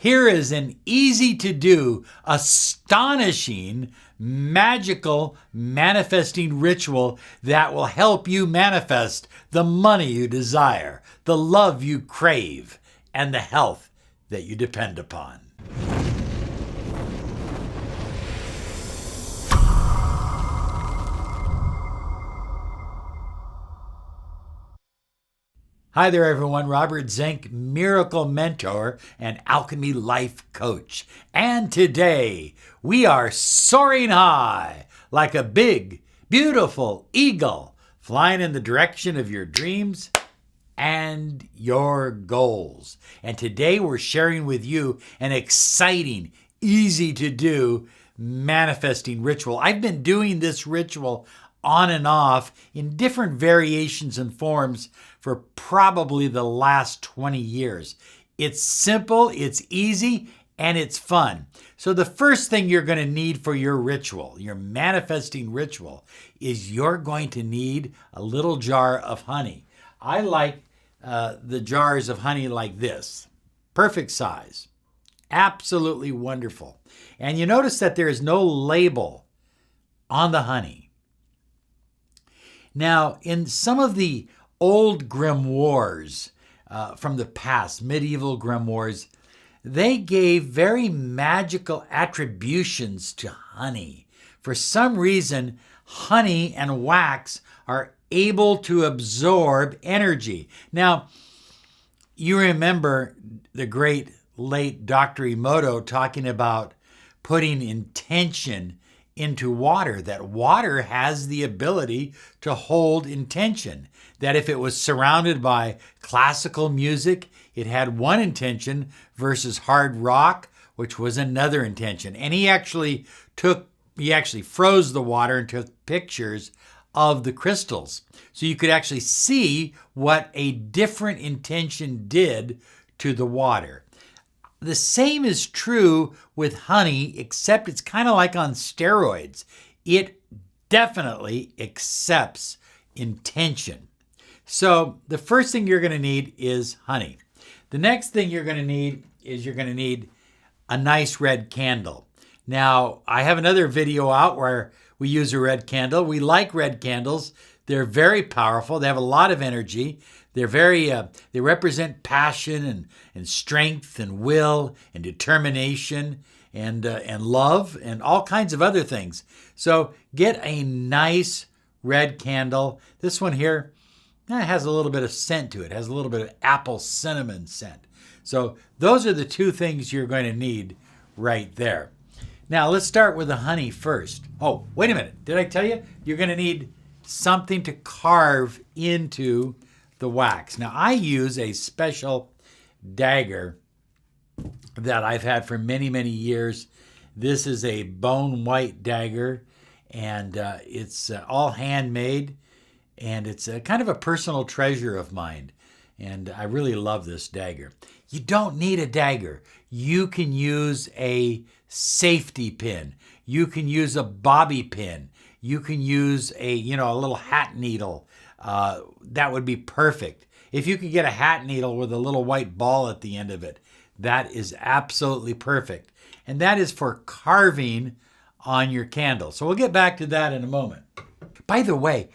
Here is an easy to do, astonishing, magical manifesting ritual that will help you manifest the money you desire, the love you crave, and the health that you depend upon. Hi there, everyone. Robert Zink, Miracle Mentor and Alchemy Life Coach. And today we are soaring high like a big, beautiful eagle flying in the direction of your dreams and your goals. And today we're sharing with you an exciting, easy to do manifesting ritual. I've been doing this ritual on and off in different variations and forms for probably the last 20 years. It's simple, it's easy, and it's fun. So the first thing you're going to need for your ritual, your manifesting ritual, is you're going to need a little jar of honey. I like the jars of honey like this. Perfect size. Absolutely wonderful. And you notice that there is no label on the honey. Now, in some of the old grimoires from the past, medieval grimoires, they gave very magical attributions to honey. For some reason, honey and wax are able to absorb energy. Now, you remember the great late Dr. Emoto talking about putting intention into water, that water has the ability to hold intention, that if it was surrounded by classical music, it had one intention versus hard rock, which was another intention. And he actually froze the water and took pictures of the crystals. So you could actually see what a different intention did to the water. The same is true with honey, except it's kind of like on steroids. It definitely accepts intention. So the first thing you're going to need is honey. The next thing you're going to need is a nice red candle. Now, I have another video out where we use a red candle. We like red candles. They're very powerful. They have a lot of energy. They're they represent passion and strength and will and determination and love and all kinds of other things. So get a nice red candle. This one here has a little bit of scent to it. It has a little bit of apple cinnamon scent. So those are the two things you're going to need right there. Now let's start with the honey first. Oh, wait a minute. Did I tell you? You're going to need something to carve into the wax. Now I use a special dagger that I've had for many, many years. This is a bone white dagger, and it's all handmade, and it's a kind of a personal treasure of mine. And I really love this dagger. You don't need a dagger. You can use a safety pin. You can use a bobby pin. You can use a little hat needle. That would be perfect. If you could get a hat needle with a little white ball at the end of it, that is absolutely perfect. And that is for carving on your candle. So we'll get back to that in a moment. By the way,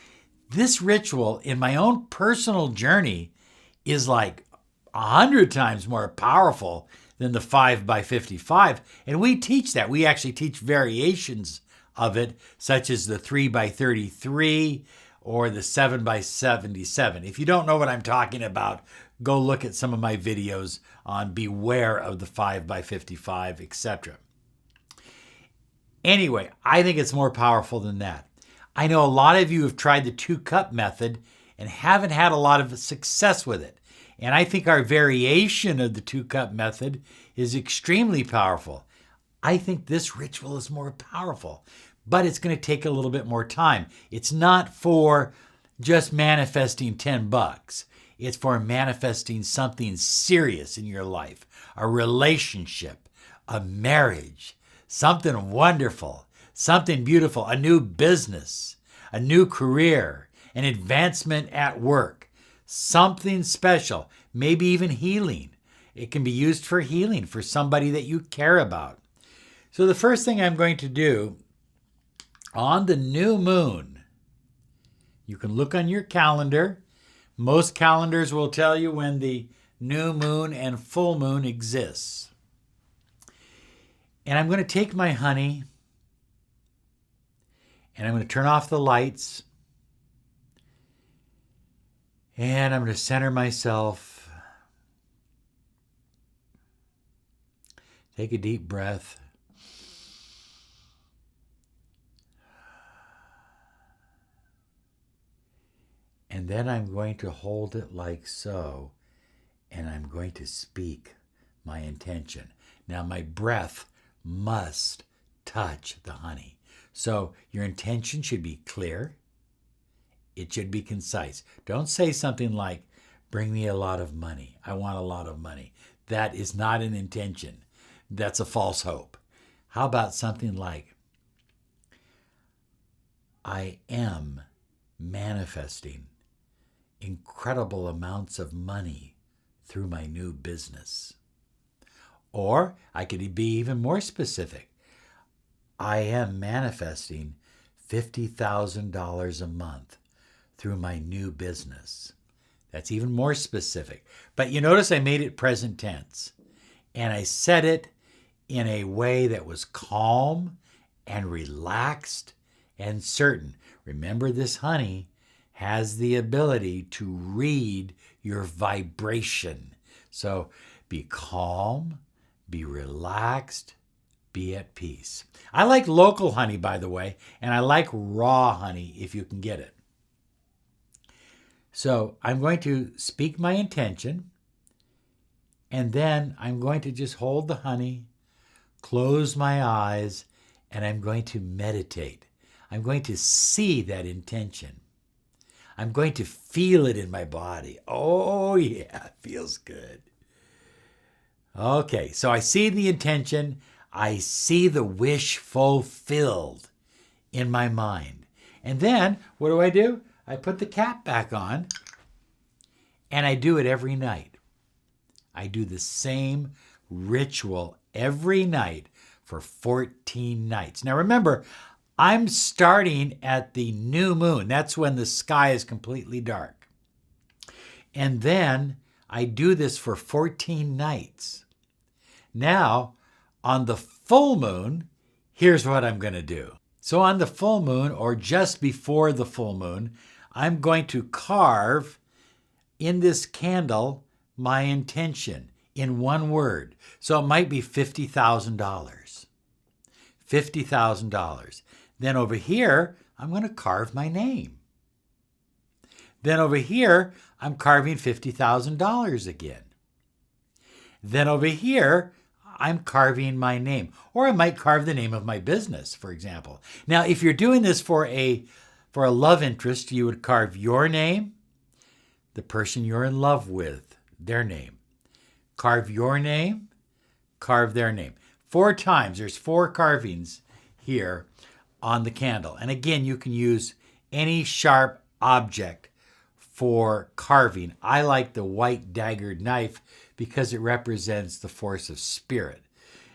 this ritual in my own personal journey is like 100 times more powerful than the 5x55. And we teach that. We actually teach variations of it, such as the 3x33 or the 7x77. If you don't know what I'm talking about, go look at some of my videos on beware of the 5x55, etc. Anyway, I think it's more powerful than that. I know a lot of you have tried the 2-cup method and haven't had a lot of success with it. And I think our variation of the 2-cup method is extremely powerful. I think this ritual is more powerful, but it's going to take a little bit more time. It's not for just manifesting $10. It's for manifesting something serious in your life, a relationship, a marriage, something wonderful, something beautiful, a new business, a new career, an advancement at work, something special, maybe even healing. It can be used for healing for somebody that you care about. So the first thing I'm going to do on the new moon, you can look on your calendar. Most calendars will tell you when the new moon and full moon exists. And I'm going to take my honey and I'm going to turn off the lights. And I'm going to center myself. Take a deep breath. And then I'm going to hold it like so, and I'm going to speak my intention. Now, my breath must touch the honey. So your intention should be clear. It should be concise. Don't say something like, bring me a lot of money. I want a lot of money. That is not an intention. That's a false hope. How about something like, I am manifesting incredible amounts of money through my new business. Or I could be even more specific. I am manifesting $50,000 a month through my new business. That's even more specific. But you notice I made it present tense. And I said it in a way that was calm and relaxed and certain. Remember, this honey has the ability to read your vibration. So be calm, be relaxed, be at peace. I like local honey, by the way, and I like raw honey if you can get it. So I'm going to speak my intention, and then I'm going to just hold the honey, close my eyes, and I'm going to meditate. I'm going to see that intention. I'm going to feel it in my body. Oh, yeah, it feels good. Okay, so I see the intention. I see the wish fulfilled in my mind. And then, what do? I put the cap back on, and I do it every night. I do the same ritual every night for 14 nights. Now remember, I'm starting at the new moon. That's when the sky is completely dark. And then I do this for 14 nights. Now, on the full moon, here's what I'm going to do. So on the full moon, or just before the full moon, I'm going to carve in this candle my intention in one word. So it might be $50,000. $50,000. Then over here, I'm going to carve my name. Then over here, I'm carving $50,000 again. Then over here, I'm carving my name. Or I might carve the name of my business, for example. Now, if you're doing this for a love interest, you would carve your name, the person you're in love with, their name. Carve your name, carve their name. 4 times. There's 4 carvings here on the candle. And again, you can use any sharp object for carving. I like the white daggered knife because it represents the force of spirit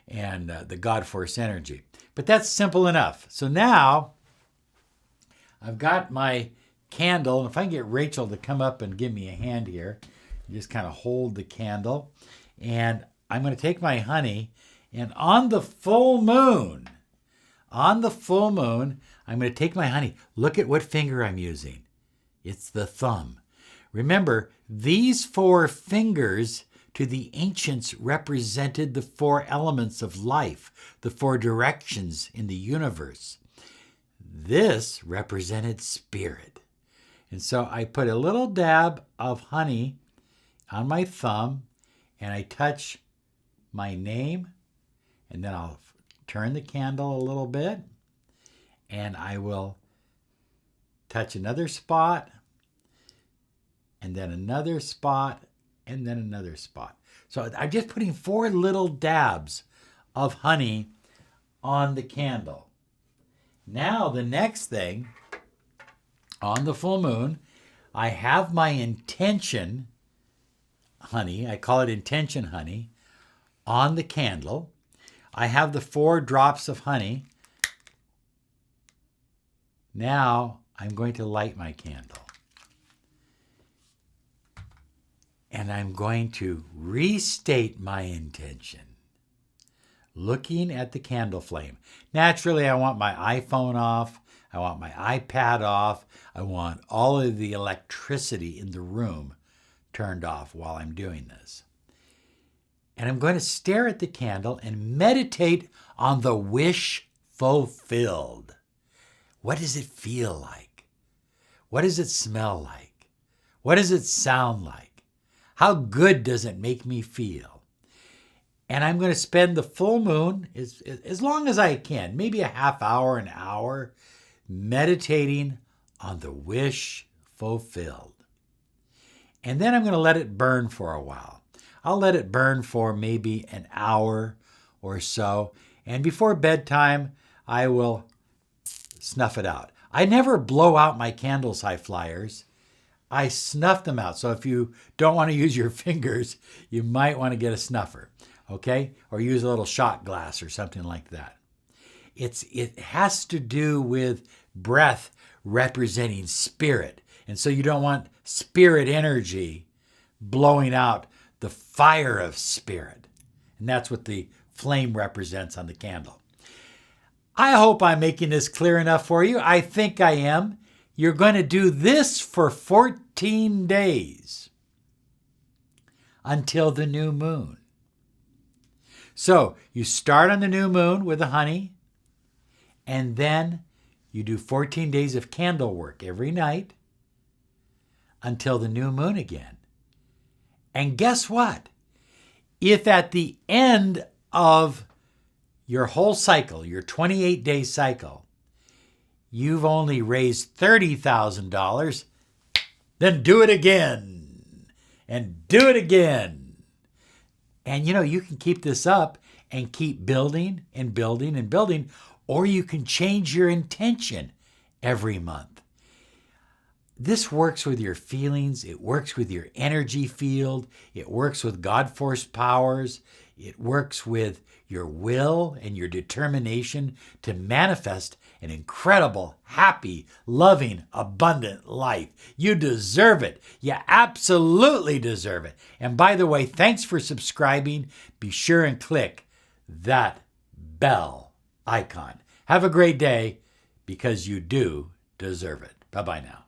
and the God force energy. But that's simple enough. So now I've got my candle. And if I can get Rachel to come up and give me a hand here, you just kind of hold the candle. And I'm going to take my honey, and on the full moon, I'm going to take my honey. Look at what finger I'm using. It's the thumb. Remember, these 4 fingers to the ancients represented the 4 elements of life, the 4 directions in the universe. This represented spirit. And so I put a little dab of honey on my thumb, and I touch my name, and then I'll turn the candle a little bit, and I will touch another spot, and then another spot, and then another spot. So I'm just putting 4 little dabs of honey on the candle. Now the next thing, on the full moon, I have my intention honey, I call it intention honey, on the candle. I have the 4 drops of honey. Now I'm going to light my candle. And I'm going to restate my intention, looking at the candle flame. Naturally, I want my iPhone off. I want my iPad off. I want all of the electricity in the room turned off while I'm doing this. And I'm going to stare at the candle and meditate on the wish fulfilled. What does it feel like? What does it smell like? What does it sound like? How good does it make me feel? And I'm going to spend the full moon, as long as I can, maybe a half hour, an hour, meditating on the wish fulfilled. And then I'm going to let it burn for a while. I'll let it burn for maybe an hour or so. And before bedtime, I will snuff it out. I never blow out my candles, high flyers. I snuff them out. So if you don't want to use your fingers, you might want to get a snuffer, okay? Or use a little shot glass or something like that. It has to do with breath representing spirit. And so you don't want spirit energy blowing out the fire of spirit. And that's what the flame represents on the candle. I hope I'm making this clear enough for you. I think I am. You're going to do this for 14 days until the new moon. So you start on the new moon with the honey, and then you do 14 days of candle work every night until the new moon again. And guess what? If at the end of your whole cycle, your 28-day cycle, you've only raised $30,000, then do it again and do it again. And you can keep this up and keep building and building and building, or you can change your intention every month. This works with your feelings. It works with your energy field. It works with God-force powers. It works with your will and your determination to manifest an incredible, happy, loving, abundant life. You deserve it. You absolutely deserve it. And by the way, thanks for subscribing. Be sure and click that bell icon. Have a great day, because you do deserve it. Bye-bye now.